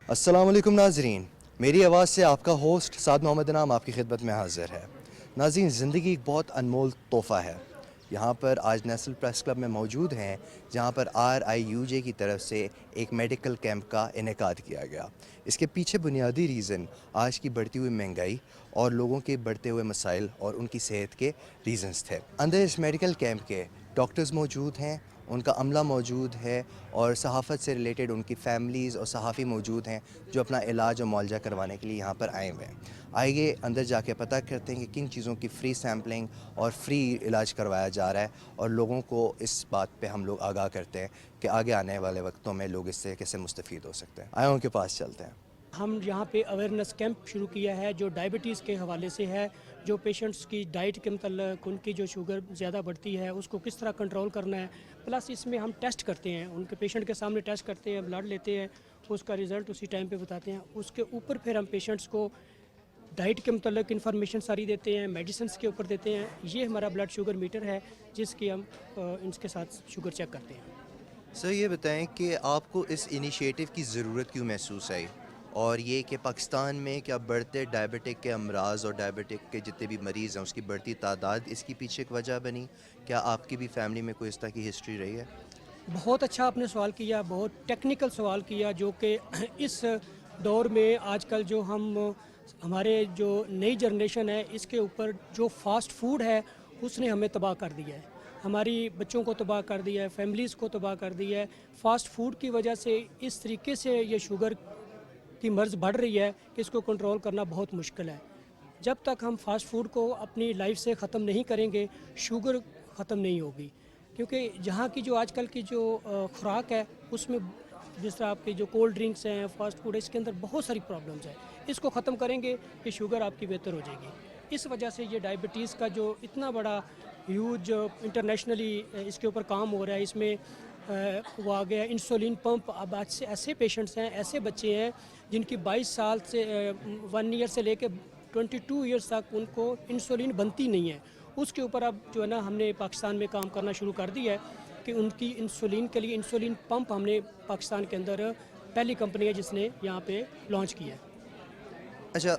السلام علیکم ناظرین، میری آواز سے آپ کا ہوسٹ سعد محمد انعام آپ کی خدمت میں حاضر ہے۔ ناظرین، زندگی ایک بہت انمول تحفہ ہے۔ یہاں پر آج نیشنل پریس کلب میں موجود ہیں، جہاں پر RIUJ کی طرف سے ایک میڈیکل کیمپ کا انعقاد کیا گیا۔ اس کے پیچھے بنیادی ریزن آج کی بڑھتی ہوئی مہنگائی اور لوگوں کے بڑھتے ہوئے مسائل اور ان کی صحت کے ریزنز تھے۔ اندر اس میڈیکل کیمپ کے ڈاکٹرز موجود ہیں، ان کا عملہ موجود ہے، اور صحافت سے ریلیٹڈ ان کی فیملیز اور صحافی موجود ہیں جو اپنا علاج اور معالجہ کروانے کے لیے یہاں پر آئے ہوئے ہیں۔ آئیے اندر جا کے پتہ کرتے ہیں کہ کن چیزوں کی فری سیمپلنگ اور فری علاج کروایا جا رہا ہے، اور لوگوں کو اس بات پہ ہم لوگ آگاہ کرتے ہیں کہ آگے آنے والے وقتوں میں لوگ اس سے کیسے مستفید ہو سکتے ہیں۔ آئے ان کے پاس چلتے ہیں۔ ہم یہاں پہ اویئرنیس کیمپ شروع کیا ہے جو ڈائبٹیز کے حوالے سے ہے، جو پیشنٹس کی ڈائٹ کے متعلق ان کی جو شوگر زیادہ بڑھتی ہے اس کو کس طرح کنٹرول کرنا ہے، پلس اس میں ہم ٹیسٹ کرتے ہیں، ان کے پیشنٹ کے سامنے ٹیسٹ کرتے ہیں، بلڈ لیتے ہیں، اس کا رزلٹ اسی ٹائم پہ بتاتے ہیں۔ اس کے اوپر پھر ہم پیشنٹس کو ڈائٹ کے متعلق انفارمیشن ساری دیتے ہیں، میڈیسنس کے اوپر دیتے ہیں۔ یہ ہمارا بلڈ شوگر میٹر ہے جس کی ہم ان کے ساتھ شوگر چیک کرتے ہیں۔ سر، یہ بتائیں کہ آپ کو اس انیشیٹو کی ضرورت کیوں محسوس آئی، اور یہ کہ پاکستان میں کیا بڑھتے ڈائبٹک کے امراض اور ڈائبٹک کے جتنے بھی مریض ہیں اس کی بڑھتی تعداد اس کی پیچھے ایک وجہ بنی؟ کیا آپ کی بھی فیملی میں کوئی اس طرح کی ہسٹری رہی ہے؟ بہت اچھا آپ نے سوال کیا، بہت ٹیکنیکل سوال کیا، جو کہ اس دور میں آج کل جو ہمارے جو نئی جنریشن ہے اس کے اوپر جو فاسٹ فوڈ ہے اس نے ہمیں تباہ کر دیا ہے، ہماری بچوں کو تباہ کر دیا ہے، فیملیز کو تباہ کر دیا ہے۔ فاسٹ فوڈ کی وجہ سے اس طریقے سے یہ شوگر کی مرض بڑھ رہی ہے کہ اس کو کنٹرول کرنا بہت مشکل ہے۔ جب تک ہم فاسٹ فوڈ کو اپنی لائف سے ختم نہیں کریں گے شوگر ختم نہیں ہوگی، کیونکہ جہاں کی جو آج کل کی جو خوراک ہے اس میں جس طرح آپ کی جو کولڈ ڈرنکس ہیں، فاسٹ فوڈ ہے، اس کے اندر بہت ساری پرابلمز ہیں۔ اس کو ختم کریں گے کہ شوگر آپ کی بہتر ہو جائے گی۔ اس وجہ سے یہ ڈائبٹیز کا جو اتنا بڑا ہیوج انٹرنیشنلی اس کے اوپر کام ہو رہا ہے، اس میں وہ آ گیا انسولین پمپ۔ اب آج سے ایسے پیشنٹس ہیں، ایسے بچے ہیں جن کی 22 سال سے 1 ایئر سے لے کے 22 ایئرس تک ان کو انسولین بنتی نہیں ہے۔ اس کے اوپر اب جو ہے نا ہم نے پاکستان میں کام کرنا شروع کر دیا ہے کہ ان کی انسولین کے لیے انسولین پمپ ہم نے پاکستان کے اندر پہلی کمپنی ہے جس نے یہاں پہ لانچ کیا ہے۔ اچھا،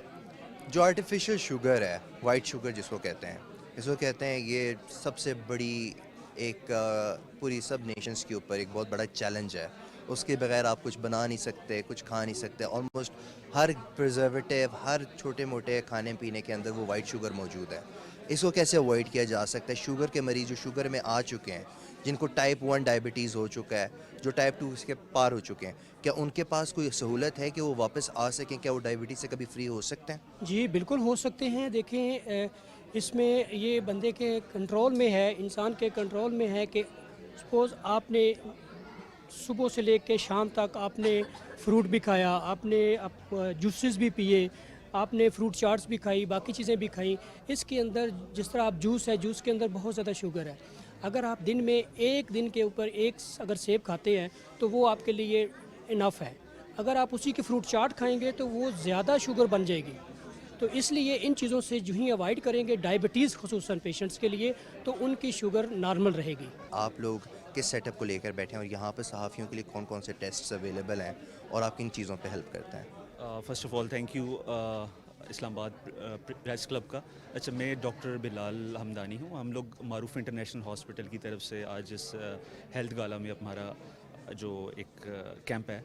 جو آرٹیفیشل شوگر ہے، وائٹ شوگر جس کو کہتے ہیں، اس کو کہتے ہیں یہ سب سے بڑی ایک پوری سب نیشنز کے اوپر ایک بہت بڑا چیلنج ہے۔ اس کے بغیر آپ کچھ بنا نہیں سکتے، کچھ کھا نہیں سکتے۔ آلموسٹ ہر پرزرویٹیو، ہر چھوٹے موٹے کھانے پینے کے اندر وہ وائٹ شوگر موجود ہے۔ اس کو کیسے اوائڈ کیا جا سکتا ہے؟ شوگر کے مریض جو شوگر میں آ چکے ہیں، جن کو ٹائپ 1 ڈائبٹیز ہو چکا ہے، جو ٹائپ 2 اس کے پار ہو چکے ہیں، کیا ان کے پاس کوئی سہولت ہے کہ وہ واپس آ سکیں؟ کیا وہ ڈائبٹیز سے کبھی فری ہو سکتے ہیں؟ جی بالکل ہو سکتے ہیں۔ دیکھیں اس میں یہ بندے کے کنٹرول میں ہے، انسان کے کنٹرول میں ہے کہ سپوز آپ نے صبح سے لے کے شام تک آپ نے فروٹ بھی کھایا، آپ نے جوسز بھی پیے، آپ نے فروٹ چاٹس بھی کھائی، باقی چیزیں بھی کھائیں۔ اس کے اندر جس طرح آپ جوس ہے، جوس کے اندر بہت زیادہ شوگر ہے۔ اگر آپ دن میں ایک دن کے اوپر ایک اگر سیب کھاتے ہیں تو وہ آپ کے لیے انف ہے۔ اگر آپ اسی کی فروٹ چاٹ کھائیں گے تو وہ زیادہ شوگر بن جائے گی۔ تو اس لیے ان چیزوں سے جو ہی اوائڈ کریں گے ڈائبٹیز خصوصاً پیشنٹس کے لیے، تو ان کی شوگر نارمل رہے گی۔ آپ لوگ کس سیٹ اپ کو لے کر بیٹھے ہیں، اور یہاں پہ صحافیوں کے لیے کون کون سے ٹیسٹس اویلیبل ہیں، اور آپ کن چیزوں پہ ہیلپ کرتے ہیں؟ First of all thank you Islamabad press club کا۔ اچھا، میں ڈاکٹر بلال حمدانی ہوں۔ ہم لوگ معروف انٹرنیشنل ہاسپٹل کی طرف سے آج اس ہیلتھ گالا میں ہمارا جو ایک کیمپ ہے،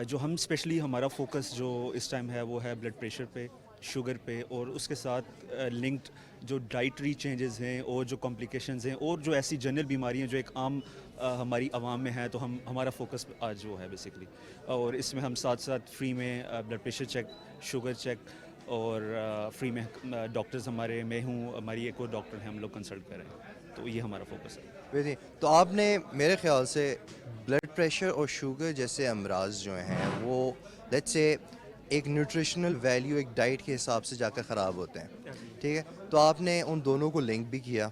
جو ہم اسپیشلی ہمارا فوکس جو اس ٹائم ہے وہ ہے بلڈ پریشر پہ، شوگر پہ، اور اس کے ساتھ لنکڈ جو ڈائٹری چینجز ہیں اور جو کمپلیکیشنز ہیں اور جو ایسی جنرل بیماریاں جو ایک عام ہماری عوام میں ہیں، تو ہمارا فوکس آج وہ ہے بیسکلی۔ اور اس میں ہم ساتھ ساتھ فری میں blood pressure check, sugar check, اور فری میں ڈاکٹرز ہمارے، میں ہوں، ہماری ایک اور ڈاکٹر ہیں، ہم لوگ کنسلٹ کر رہے ہیں۔ تو یہ ہمارا فوکس ہے۔ تو آپ نے میرے خیال سے بلڈ پریشر اور شوگر جیسے امراض جو ہیں وہ لیٹس سے ایک نیوٹریشنل ویلیو، ایک ڈائٹ کے حساب سے جا کر خراب ہوتے ہیں، ٹھیک ہے؟ تو آپ نے ان دونوں کو لنک بھی کیا،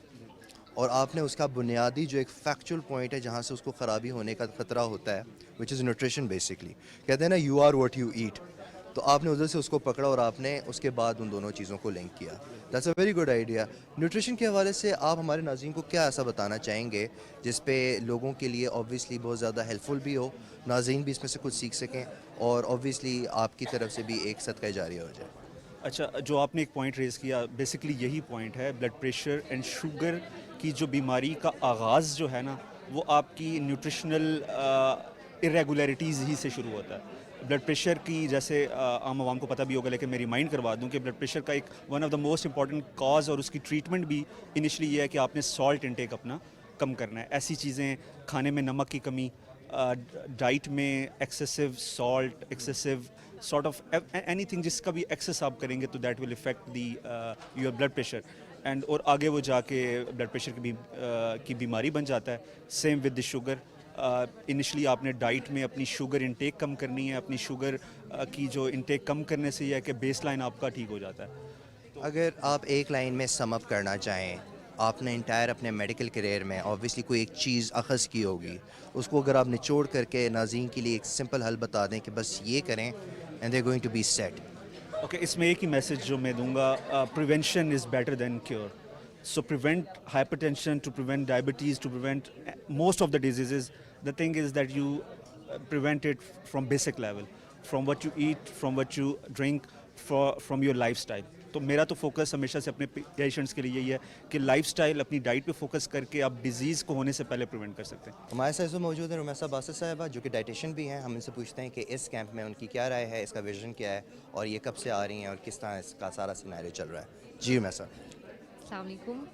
اور آپ نے اس کا بنیادی جو ایک فیکچول پوائنٹ ہے جہاں سے اس کو خرابی ہونے کا خطرہ ہوتا ہے، وچ از نیوٹریشن بیسکلی۔ کہتے ہیں نا، you are what you eat. تو آپ نے ادھر سے اس کو پکڑا اور آپ نے اس کے بعد ان دونوں چیزوں کو لنک کیا. That's a very good idea. Nutrition کے حوالے سے آپ ہمارے ناظرین کو کیا ایسا بتانا چاہیں گے جس پہ لوگوں کے لیے اوبویسلی بہت زیادہ ہیلپ فل بھی ہو, ناظرین بھی اس میں سے کچھ سیکھ سکیں, اور اوبویسلی آپ کی طرف سے بھی ایک صدقہ جاریہ ہو جائے؟ اچھا, جو آپ نے ایک پوائنٹ ریز کیا, بیسیکلی یہی پوائنٹ ہے. بلڈ پریشر اینڈ شوگر کی جو بیماری کا آغاز جو ہے نا, وہ آپ کی نیوٹریشنل irregularities ہی سے شروع ہوتا ہے. بلڈ پریشر کی, جیسے عام عوام کو پتہ بھی ہوگا لیکن میں ریمائنڈ کروا دوں کہ بلڈ پریشر کا ایک one of the most important cause اور اس کی ٹریٹمنٹ بھی انیشلی یہ ہے کہ آپ نے سالٹ انٹیک اپنا کم کرنا ہے. ایسی چیزیں, کھانے میں نمک کی کمی, ڈائٹ میں excessive salt, excessive sort of اینی تھنگ جس کا بھی ایکسیس آپ کریں گے تو that will affect the your blood pressure, and اور آگے وہ جا کے بلڈ پریشر کی بیماری بن جاتا ہے. Same with the sugar. Initially آپ نے ڈائٹ میں اپنی شوگر انٹیک کم کرنی ہے. اپنی شوگر کی جو انٹیک کم کرنے سے یہ ہے کہ بیس لائن آپ کا ٹھیک ہو جاتا ہے. اگر آپ ایک لائن میں سم اپ کرنا چاہیں, آپ نے انٹائر اپنے میڈیکل کیریئر میں اوبویسلی کوئی ایک چیز اخذ کی ہوگی, اس کو اگر آپ نچوڑ کر کے ناظرین کے لیے ایک سمپل حل بتا دیں کہ بس یہ کریں and they going to be set. Okay, اس میں ایک ہی میسج جو میں دوں گا, prevention is better than cure. So prevent hypertension, to prevent diabetes, to prevent most of the diseases. The thing is that you prevent it from basic level, from what you eat, from what you drink, from your lifestyle. تو میرا تو focus ہمیشہ سے اپنے patients کے لیے یہی ہے کہ لائف سٹائل, اپنی ڈائٹ پہ فوکس کر کے آپ ڈیزیز کو ہونے سے پہلے پریونٹ کر سکتے ہیں. ہمارے ساتھ جو موجود ہیں رمیسہ باسط صاحبہ, جو کہ ڈائٹیشین بھی ہیں. ہم ان سے پوچھتے ہیں کہ اس کیمپ میں ان کی کیا رائے ہے, اس کا ویژن کیا ہے, اور یہ کب سے آ رہی ہیں اور کس طرح اس کا سارا سیناریو چل رہا ہے. جی رمیسہ. السلام علیکم.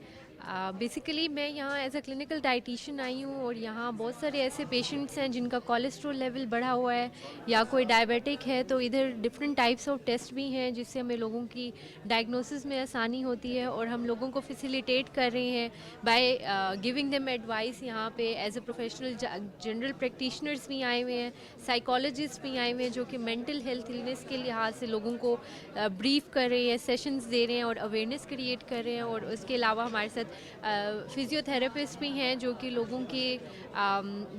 بیسیکلی میں یہاں ایز اے کلینکل ڈائٹیشین آئی ہوں, اور یہاں بہت سارے ایسے پیشنٹس ہیں جن کا کولیسٹرول لیول بڑھا ہوا ہے یا کوئی ڈائبیٹک ہے, تو ادھر ڈفرینٹ ٹائپس آف ٹیسٹ بھی ہیں جس سے ہمیں لوگوں کی ڈائگنوسس میں آسانی ہوتی ہے, اور ہم لوگوں کو فیسیلیٹیٹ کر رہے ہیں بائی گیونگ دیم ایڈوائس. یہاں پہ as a professional general practitioners بھی آئے ہوئے ہیں, سائیکالوجسٹ بھی آئے ہوئے ہیں جو کہ مینٹل ہیلتھ النیس کے لحاظ سے لوگوں کو بریف کر رہے ہیں, سیشنز دے رہے ہیں اور اویئرنیس کریٹ کر رہے ہیں. اور اس کے علاوہ ہمارے ساتھ فزیو تھراپسٹ بھی ہیں جو کہ لوگوں کے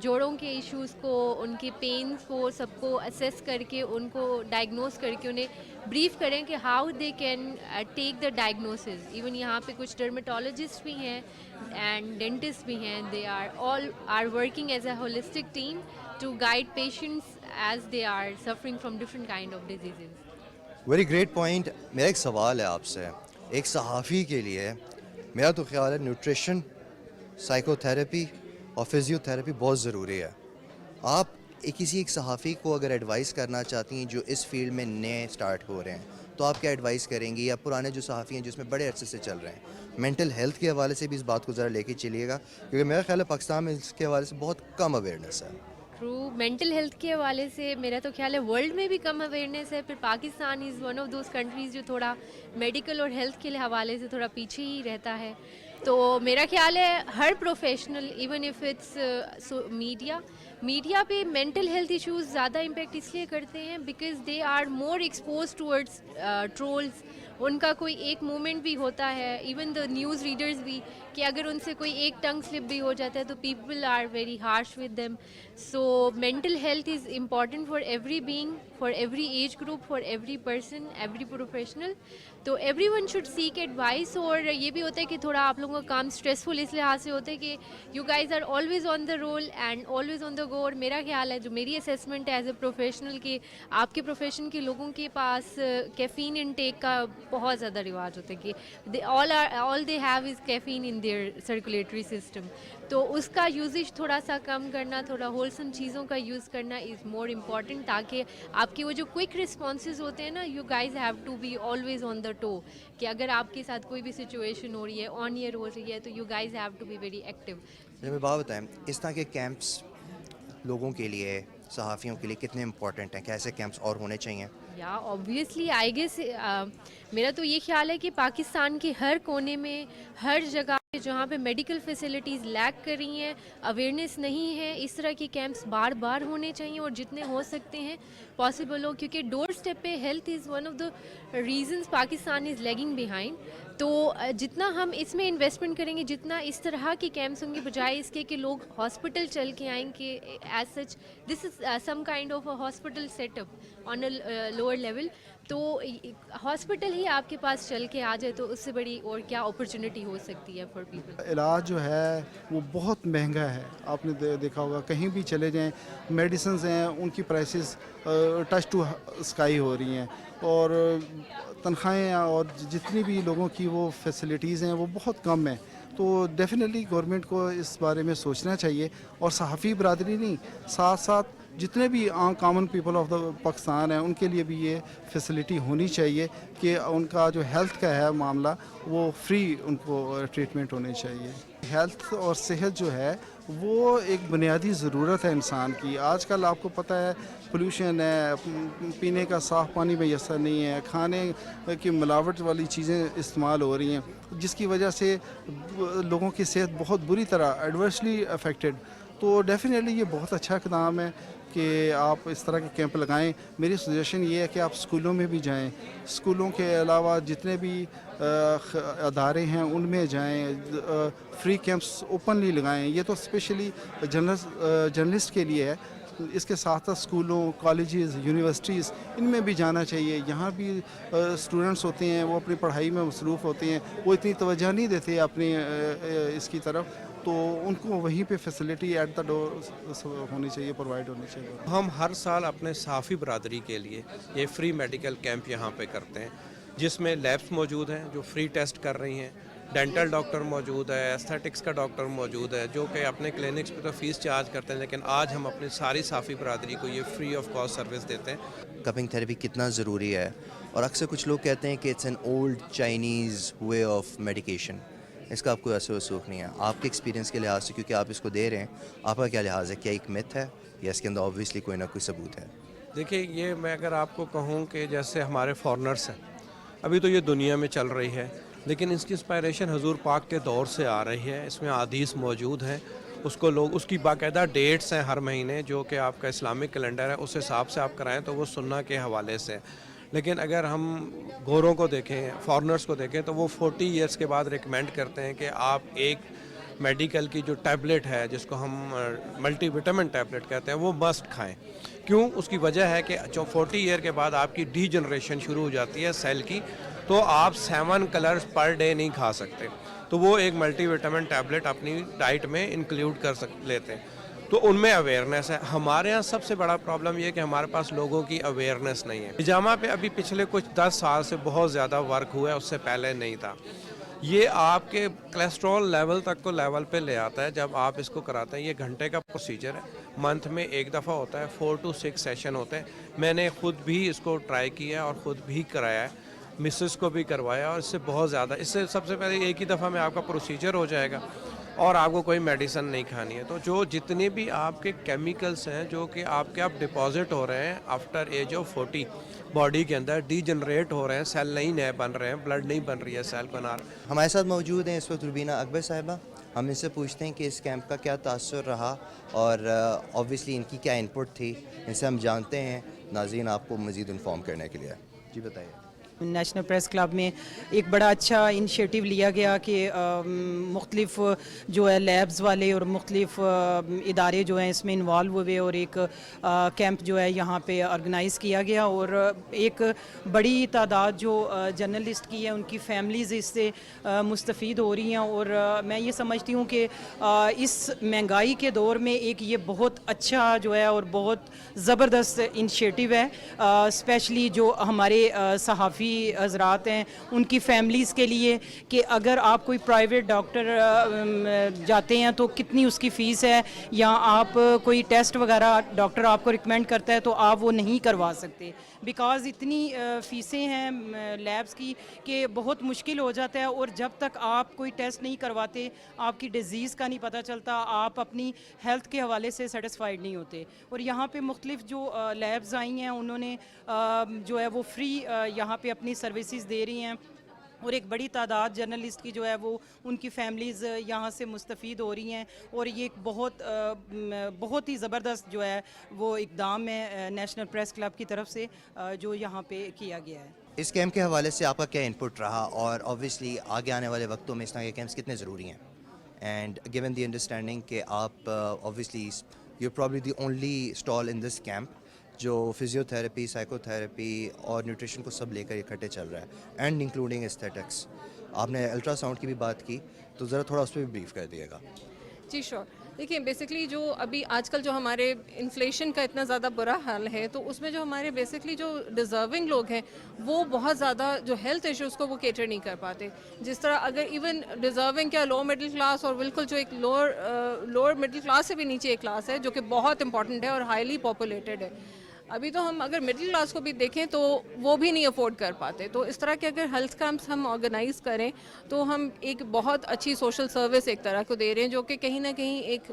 جوڑوں کے ایشوز کو, ان کے پینس کو, سب کو اسیس کر کے, ان کو ڈائگنوز کر کے انہیں بریف کریں کہ how they can take the diagnosis. Even یہاں پہ کچھ ڈرمیٹولوجسٹ بھی ہیں اینڈ ڈینٹسٹ بھی ہیں. They are working as a holistic team to guide patients as they are suffering from different kind of diseases. Very great point. میرا ایک سوال ہے آپ سے, ایک صحافی کے لیے میرا تو خیال ہے نیوٹریشن, سائیکو تھراپی اور فزیو تھراپی بہت ضروری ہے. آپ کسی ایک صحافی کو اگر ایڈوائس کرنا چاہتی ہیں جو اس فیلڈ میں نئے سٹارٹ ہو رہے ہیں, تو آپ کیا ایڈوائس کریں گی؟ یا پرانے جو صحافی ہیں جس میں بڑے عرصے سے چل رہے ہیں, مینٹل ہیلتھ کے حوالے سے بھی اس بات کو ذرا لے کے چلیے گا, کیونکہ میرا خیال ہے پاکستان میں اس کے حوالے سے بہت کم اویئرنیس ہے. ٹرو, مینٹل ہیلتھ کے حوالے سے میرا تو خیال ہے ورلڈ میں بھی کم اویئرنیس ہے. پھر Pakistan is one of those countries جو تھوڑا میڈیکل اور ہیلتھ کے حوالے سے تھوڑا پیچھے ہی رہتا ہے. تو میرا خیال ہے ہر professional, even if it's media پہ مینٹل ہیلتھ ایشوز زیادہ امپیکٹ اس لیے کرتے ہیں because they are more expose towards trolls. ان کا کوئی ایک مومنٹ بھی ہوتا ہے, ایون دا نیوز ریڈرز بھی, کہ اگر ان سے کوئی ایک ٹنگ سلپ بھی ہو جاتا ہے تو people are very harsh with them. So mental health is important for every being, for every age group, for every person, every professional. تو everyone should seek advice. اور یہ بھی ہوتا ہے کہ تھوڑا آپ لوگوں کا کام اسٹریسفل اس لحاظ سے ہوتا ہے کہ you guys are always on the roll and always on the go. اور میرا خیال ہے, جو میری اسیسمنٹ ہے ایز اے پروفیشنل, کہ آپ کے پروفیشن کے لوگوں کے پاس کیفین انٹیک کا بہت زیادہ رواج ہوتا ہے کہ all they have is caffeine in their circulatory system. تو اس کا یوزیج تھوڑا سا کم کرنا, تھوڑا ہولسم چیزوں کا یوز کرنا از مور امپورٹنٹ, تاکہ آپ کے وہ جو کوئک رسپانسز ہوتے ہیں نا, you guys have to be always on the toe, کہ اگر آپ کے ساتھ کوئی بھی سچویشن ہو رہی ہے, آن ایئر ہو رہی ہے, تو you guys have to be very active. ہمیں بات بتائیں, اس طرح کے کیمپس لوگوں کے لیے, صحافیوں کے لیے کتنے امپورٹنٹ ہیں؟ کیسے کیمپس اور ہونے چاہیے؟ یا آبویسلی آئی گیس میرا تو یہ خیال ہے کہ پاکستان کے ہر کونے میں, ہر جگہ پہ جہاں پہ میڈیکل فیسلٹیز لیک کر رہی ہیں, اویئرنیس نہیں ہے. اس طرح کے کیمپس بار بار ہونے چاہیے اور جتنے ہو سکتے ہیں پاسبل ہو, کیونکہ ڈور اسٹیپ پہ health is one of the reasons Pakistan is lagging behind. تو جتنا ہم اس میں انویسٹمنٹ کریں گے, جتنا اس طرح کے کیمپس ہوں گے, بجائے اس کے کہ لوگ ہاسپٹل چل کے آئیں کہ as such this is some kind of a hospital set up on a lower level, تو ہاسپٹل ہی آپ کے پاس چل کے آ جائے تو اس سے بڑی اور کیا اپرچونٹی ہو سکتی ہے فار پیپل. علاج جو ہے وہ بہت مہنگا ہے. آپ نے دیکھا ہوگا کہیں بھی چلے جائیں, میڈیسنز ہیں ان کی پرائسز ٹچ ٹو اسکائی ہو رہی ہیں, اور تنخواہیں اور جتنی بھی لوگوں کی وہ فیسلٹیز ہیں وہ بہت کم ہیں. تو ڈیفینیٹلی گورنمنٹ کو اس بارے میں سوچنا چاہیے, اور صحافی برادری نہیں, ساتھ ساتھ جتنے بھی common people of the Pakistan ہیں ان کے لیے بھی یہ فیسلٹی ہونی چاہیے کہ ان کا جو ہیلتھ کا ہے معاملہ وہ فری ان کو ٹریٹمنٹ ہونی چاہیے. ہیلتھ اور صحت جو ہے وہ ایک بنیادی ضرورت ہے انسان کی. آج کل آپ کو پتہ ہے پولیوشن ہے, پینے کا صاف پانی میسر نہیں ہے, کھانے کی ملاوٹ والی چیزیں استعمال ہو رہی ہیں, جس کی وجہ سے لوگوں کی صحت بہت بری طرح ایڈورسلی افیکٹڈ. تو ڈیفینیٹلی یہ بہت اچھا اقدام ہے کہ آپ اس طرح کے کیمپ لگائیں. میری سجیشن یہ ہے کہ آپ اسکولوں میں بھی جائیں, اسکولوں کے علاوہ جتنے بھی ادارے ہیں ان میں جائیں, فری کیمپس اوپنلی لگائیں. یہ تو اسپیشلی جرنلسٹ کے لیے ہے. اس کے ساتھ ساتھ اسکولوں, کالجز, یونیورسٹیز ان میں بھی جانا چاہیے. یہاں بھی اسٹوڈنٹس ہوتے ہیں وہ اپنی پڑھائی میں مصروف ہوتے ہیں, وہ اتنی توجہ نہیں دیتے اپنی اس کی طرف, تو ان کو وہیں پہ فیسلٹی ایٹ دا ڈور ہونی چاہیے, پرووائڈ ہونی چاہیے. ہم ہر سال اپنے صحافی برادری کے لیے یہ فری میڈیکل کیمپ یہاں پہ کرتے ہیں, جس میں لیبس موجود ہیں جو فری ٹیسٹ کر رہی ہیں, ڈینٹل ڈاکٹر موجود ہے, ایستھیٹکس کا ڈاکٹر موجود ہے جو کہ اپنے کلینکس پہ تو فیس چارج کرتے ہیں, لیکن آج ہم اپنی ساری صحافی برادری کو یہ فری آف کاسٹ سروس دیتے ہیں. کپنگ تھیراپی کتنا ضروری ہے, اور اکثر کچھ لوگ کہتے ہیں کہ it's an old Chinese way of medication. اس کا آپ کوئی اثر وسوخ نہیں ہے آپ کے ایکسپیرینس کے لحاظ سے, کیونکہ آپ اس کو دے رہے ہیں, آپ کا کیا لحاظ ہے, کیا ایک میتھ ہے یا اس کے اندر آبویسلی کوئی نہ کوئی ثبوت ہے؟ دیکھیں, یہ میں اگر آپ کو کہوں کہ جیسے ہمارے فارنرس ہیں, ابھی تو یہ دنیا میں چل رہی ہے, لیکن اس کی انسپائریشن حضور پاک کے دور سے آ رہی ہے. اس میں احادیث موجود ہیں, اس کو لوگ, اس کی باقاعدہ ڈیٹس ہیں ہر مہینے جو کہ آپ کا اسلامک کیلنڈر ہے, اس حساب سے آپ کرائیں تو وہ سنہ کے حوالے سے. لیکن اگر ہم گوروں کو دیکھیں, فارنرس کو دیکھیں, تو وہ 40 ایئرس کے بعد ریکمینڈ کرتے ہیں کہ آپ ایک میڈیکل کی جو ٹیبلٹ ہے جس کو ہم ملٹی وٹامن ٹیبلٹ کہتے ہیں وہ مسٹ کھائیں. کیوں؟ اس کی وجہ ہے کہ جو 40 ایئر کے بعد آپ کی ڈی جنریشن شروع ہو جاتی ہے سیل کی, تو آپ 7 کلرز پر ڈے نہیں کھا سکتے, تو وہ ایک ملٹی وٹامن ٹیبلٹ اپنی ڈائٹ میں انکلیوڈ کر لیتے ہیں. تو ان میں اویئرنیس ہے. ہمارے ہاں سب سے بڑا پرابلم یہ ہے کہ ہمارے پاس لوگوں کی اویئرنیس نہیں ہے. ہجامہ پہ ابھی پچھلے کچھ 10 سال سے بہت زیادہ ورک ہوا ہے, اس سے پہلے نہیں تھا. یہ آپ کے کولیسٹرول لیول تک کو لیول پہ لے آتا ہے جب آپ اس کو کراتے ہیں. یہ گھنٹے کا پروسیجر ہے, منتھ میں ایک دفعہ ہوتا ہے, 4 to 6 سیشن ہوتے ہیں. میں نے خود بھی اس کو ٹرائی کیا اور خود بھی کرایا ہے, مسز کو بھی کروایا, اور اس سے بہت زیادہ, اس سے سب سے پہلے ایک ہی دفعہ میں آپ کا پروسیجر ہو جائے گا اور آپ کو کوئی میڈیسن نہیں کھانی ہے. تو جو جتنے بھی آپ کے کیمیکلز ہیں جو کہ آپ کے اب ڈپازٹ ہو رہے ہیں آفٹر ایج آف 40 باڈی کے اندر, ڈی جنریٹ ہو رہے ہیں, سیل نہیں نئے بن رہے ہیں, بلڈ نہیں بن رہی ہے, سیل بنا رہے ہیں. ہمارے ساتھ موجود ہیں اس وقت روبینہ اکبر صاحبہ. ہم ان سے پوچھتے ہیں کہ اس کیمپ کا کیا تاثر رہا اور آبویسلی ان کی کیا ان پٹ تھی, ان سے ہم جانتے ہیں ناظرین آپ کو مزید انفارم کرنے کے لیے. جی بتائیے. نیشنل پریس کلب میں ایک بڑا اچھا انیشیٹو لیا گیا کہ مختلف جو ہے لیبز والے اور مختلف ادارے جو ہیں اس میں انوالو ہوئے, اور ایک کیمپ جو ہے یہاں پہ آرگنائز کیا گیا, اور ایک بڑی تعداد جو جرنلسٹ کی ہے ان کی فیملیز اس سے مستفید ہو رہی ہیں. اور میں یہ سمجھتی ہوں کہ اس مہنگائی کے دور میں ایک یہ بہت اچھا جو ہے اور بہت زبردست انیشیٹو ہے, اسپیشلی جو ہمارے صحافی حضرات ہیں ان کی فیملیز کے لیے, کہ اگر آپ کوئی پرائیویٹ ڈاکٹر جاتے ہیں تو کتنی اس کی فیس ہے, یا آپ کوئی ٹیسٹ وغیرہ ڈاکٹر آپ کو ریکمینڈ کرتا ہے تو آپ وہ نہیں کروا سکتے, بیکاز اتنی فیسیں ہیں لیبس کی کہ بہت مشکل ہو جاتا ہے. اور جب تک آپ کوئی ٹیسٹ نہیں کرواتے آپ کی ڈیزیز کا نہیں پتہ چلتا, آپ اپنی ہیلتھ کے حوالے سے سیٹسفائیڈ نہیں ہوتے. اور یہاں پہ مختلف جو لیبز آئی ہیں انہوں نے جو ہے وہ فری یہاں پہ اپنی سروسز دے رہی ہیں, اور ایک بڑی تعداد جرنلسٹ کی جو ہے وہ ان کی فیملیز یہاں سے مستفید ہو رہی ہیں، اور یہ ایک بہت ہی زبردست جو ہے وہ اقدام ہے نیشنل پریس کلب کی طرف سے جو یہاں پہ کیا گیا ہے۔ اس کیمپ کے حوالے سے آپ کا کیا انپٹ رہا، اور آبویسلی آگے آنے والے وقتوں میں اس طرح کے کیمپس کتنے ضروری ہیں؟ اینڈ گیون دی انڈرسٹینڈنگ کہ آپ obviously you probably the only stall in this camp جو فزیو تھراپی، سائیکو تھراپی اور نیوٹریشن کو سب لے کر اکٹھے چل رہا ہے، اینڈ انکلوڈنگ ایستھیٹکس۔ آپ نے الٹرا ساؤنڈ کی بھی بات کی، تو ذرا تھوڑا اس پہ بھی بریف کر دیے گا۔ جی شور، دیکھیں بیسکلی جو ابھی آج کل جو ہمارے انفلیشن کا اتنا زیادہ برا حال ہے، تو اس میں جو ہمارے بیسکلی جو ڈیزرونگ لوگ ہیں وہ بہت زیادہ جو ہیلتھ ایشوز کو وہ کیٹر نہیں کر پاتے۔ جس طرح اگر ایون ڈیزرونگ کیا لوور مڈل کلاس اور بالکل جو ایک لوور مڈل کلاس سے بھی نیچے ایک کلاس ہے جو کہ بہت امپورٹنٹ ہے اور ہائیلی پاپولیٹڈ ہے، ابھی تو ہم اگر مڈل کلاس کو بھی دیکھیں تو وہ بھی نہیں افورڈ کر پاتے۔ تو اس طرح کے اگر ہیلتھ کیمپس ہم آرگنائز کریں تو ہم ایک بہت اچھی سوشل سروس ایک طرح کو دے رہے ہیں، جو کہ کہیں نہ کہیں ایک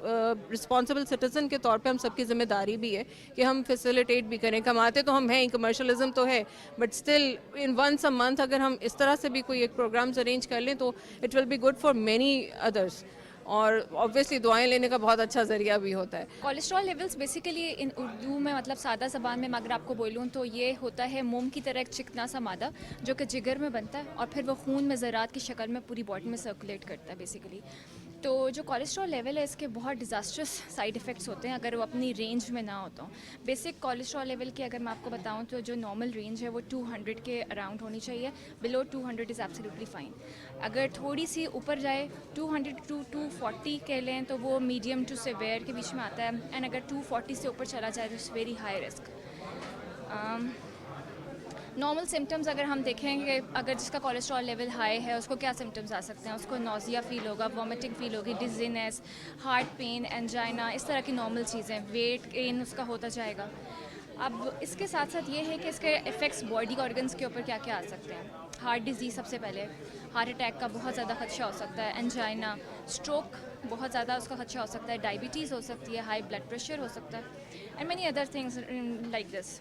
رسپانسبل سٹیزن کے طور پہ ہم سب کی ذمہ داری بھی ہے کہ ہم فیسیلیٹیٹ بھی کریں۔ کماتے تو ہم ہیں، کمرشلزم تو ہے، but still in once a month اگر ہم اس طرح سے بھی کوئی ایک پروگرامز ارینج کر لیں تو it will be good for many others, اور آبویسلی دعائیں لینے کا بہت اچھا ذریعہ بھی ہوتا ہے۔ کولیسٹرول لیولز بیسیکلی ان اردو میں مطلب سادہ زبان میں اگر آپ کو بولوں تو یہ ہوتا ہے موم کی طرح ایک چکنا سا مادہ جو کہ جگر میں بنتا ہے اور پھر وہ خون میں ذرات کی شکل میں پوری باڈی میں سرکولیٹ کرتا ہے بیسیکلی۔ تو جو کولیسٹرول لیول ہے اس کے بہت ڈیزاسٹرس سائیڈ افیکٹس ہوتے ہیں اگر وہ اپنی رینج میں نہ ہوتا ہوں۔ بیسک کولیسٹرول لیول کی اگر میں آپ کو بتاؤں تو جو نارمل رینج ہے وہ 200 کے اراؤنڈ ہونی چاہیے، بلو 200 از ایبسلیوٹلی فائن۔ اگر تھوڑی سی اوپر جائے 200 ٹو 240 کہہ لیں تو وہ میڈیم ٹو سیویئر کے بیچ میں آتا ہے، اینڈ اگر 240 سے اوپر چلا جائے تو it's very high risk. Normal symptoms اگر ہم دیکھیں کہ اگر جس کا کولیسٹرول لیول ہائی ہے اس کو کیا سمٹمز آ سکتے ہیں، اس کو نوزیا فیل ہوگا، وامٹنگ فیل ہوگی، ڈزینس، ہارٹ پین، انجائنا، اس طرح کی نارمل چیزیں، ویٹ گین اس کا ہوتا جائے گا۔ اب اس کے ساتھ ساتھ یہ ہے کہ اس کے افیکٹس باڈی آرگنس کے اوپر کیا کیا آ سکتے ہیں۔ ہارٹ ڈیزیز سب سے پہلے، ہارٹ اٹیک کا بہت زیادہ خدشہ ہو سکتا ہے، انجائنا، اسٹروک بہت زیادہ اس کا خدشہ ہو سکتا ہے، ڈائبٹیز ہو سکتی ہے، ہائی بلڈ پریشر ہو سکتا ہے، and many other things like this.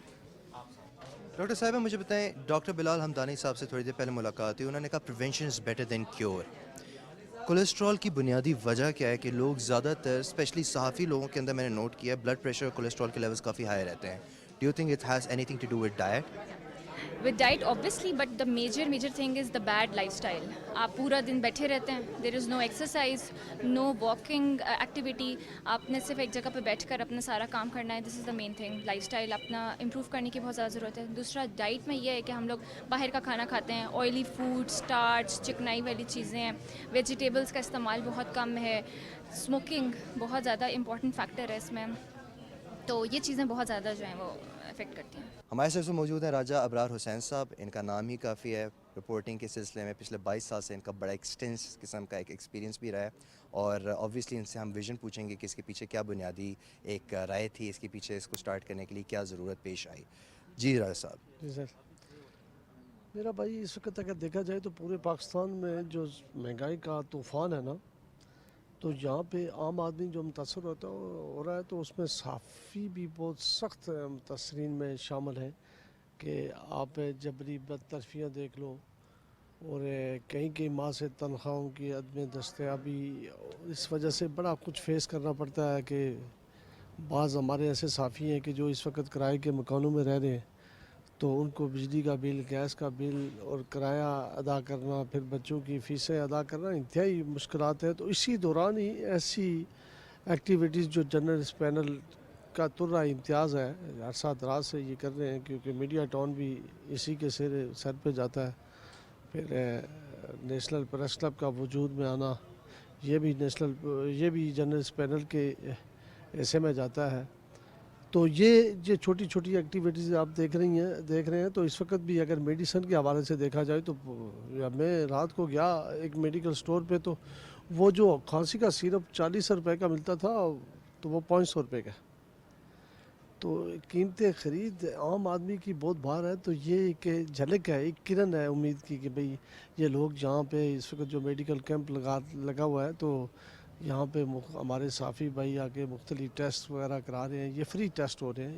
Doctor صاحبہ مجھے بتائیں، ڈاکٹر بلال حمدانی صاحب سے تھوڑی دیر پہلے ملاقات ہوئی، انہوں نے کہا prevention is better than cure. Cholesterol کی بنیادی وجہ کیا ہے کہ لوگ زیادہ تر اسپیشلی صحافی لوگوں کے اندر میں نے نوٹ کیا ہے بلڈ پریشر اور کولیسٹرول کے لیولز کافی ہائی رہتے ہیں۔ Do you think it has anything to do with diet? With diet obviously, but the major thing is the bad lifestyle. آپ پورا دن بیٹھے رہتے ہیں، there is no exercise, no walking activity, آپ نے صرف ایک جگہ پہ بیٹھ کر اپنا سارا کام کرنا ہے، دس از دا مین تھنگ۔ لائف اسٹائل اپنا امپروو کرنے کی بہت زیادہ ضرورت ہے۔ دوسرا ڈائٹ میں یہ ہے کہ ہم لوگ باہر کا کھانا کھاتے ہیں، آئلی فوڈ، اسٹارچ، چکنائی والی چیزیں ہیں، ویجیٹیبلس کا استعمال بہت کم ہے، اسموکنگ بہت زیادہ امپورٹنٹ فیکٹر ہے اس میں، تو یہ چیزیں بہت زیادہ جو ہیں وہ افیکٹ کرتی ہیں۔ ہمارے ساتھ سے موجود ہیں راجہ ابرار حسین صاحب، ان کا نام ہی کافی ہے رپورٹنگ کے سلسلے میں، پچھلے 22 سال سے ان کا بڑا ایکسٹینس قسم کا ایک ایکسپیرینس بھی رہا ہے، اور آبویسلی ان سے ہم ویژن پوچھیں گے کہ اس کے پیچھے کیا بنیادی ایک رائے تھی، اس کے پیچھے اس کو سٹارٹ کرنے کے لیے کیا ضرورت پیش آئی۔ جی راجہ صاحب۔ جی سر، میرا بھائی اس وقت اگر دیکھا جائے تو پورے پاکستان میں جو مہنگائی کا طوفان ہے نا، تو یہاں پہ عام آدمی جو متاثر ہوتا ہے ہو رہا ہے، تو اس میں صحافی بھی بہت سخت متاثرین میں شامل ہیں کہ آپ جبری برطرفیاں دیکھ لو، اور کئی ماہ سے تنخواہوں کی عدم دستیابی، اس وجہ سے بڑا کچھ فیس کرنا پڑتا ہے کہ بعض ہمارے ایسے صحافی ہیں کہ جو اس وقت کرائے کے مکانوں میں رہ رہے ہیں، تو ان کو بجلی کا بل، گیس کا بل اور کرایہ ادا کرنا، پھر بچوں کی فیسیں ادا کرنا انتہائی مشکلات ہیں۔ تو اسی دوران ہی ایسی ایکٹیویٹیز جو جرنلسٹ پینل کا ترہ امتیاز ہے، عرصہ دراز سے یہ کر رہے ہیں، کیونکہ میڈیا ٹاؤن بھی اسی کے سر پہ جاتا ہے، پھر نیشنل پریس کلب کا وجود میں آنا، یہ بھی جرنلسٹ پینل کے حصے میں جاتا ہے۔ تو یہ جو چھوٹی چھوٹی ایکٹیویٹیز آپ دیکھ رہے ہیں، تو اس وقت بھی اگر میڈیسن کے حوالے سے دیکھا جائے تو میں رات کو گیا ایک میڈیکل سٹور پہ، تو وہ جو کھانسی کا سیرپ 40 روپے کا ملتا تھا تو وہ 500 روپے کا۔ تو قیمتیں خرید عام آدمی کی بہت بھار ہے۔ تو یہ ایک جھلک ہے، ایک کرن ہے امید کی کہ بھئی یہ لوگ جہاں پہ اس وقت جو میڈیکل کیمپ لگا ہوا ہے، تو یہاں پہ ہمارے صحافی بھائی آ کے مختلف ٹیسٹ وغیرہ کرا رہے ہیں، یہ فری ٹیسٹ ہو رہے ہیں۔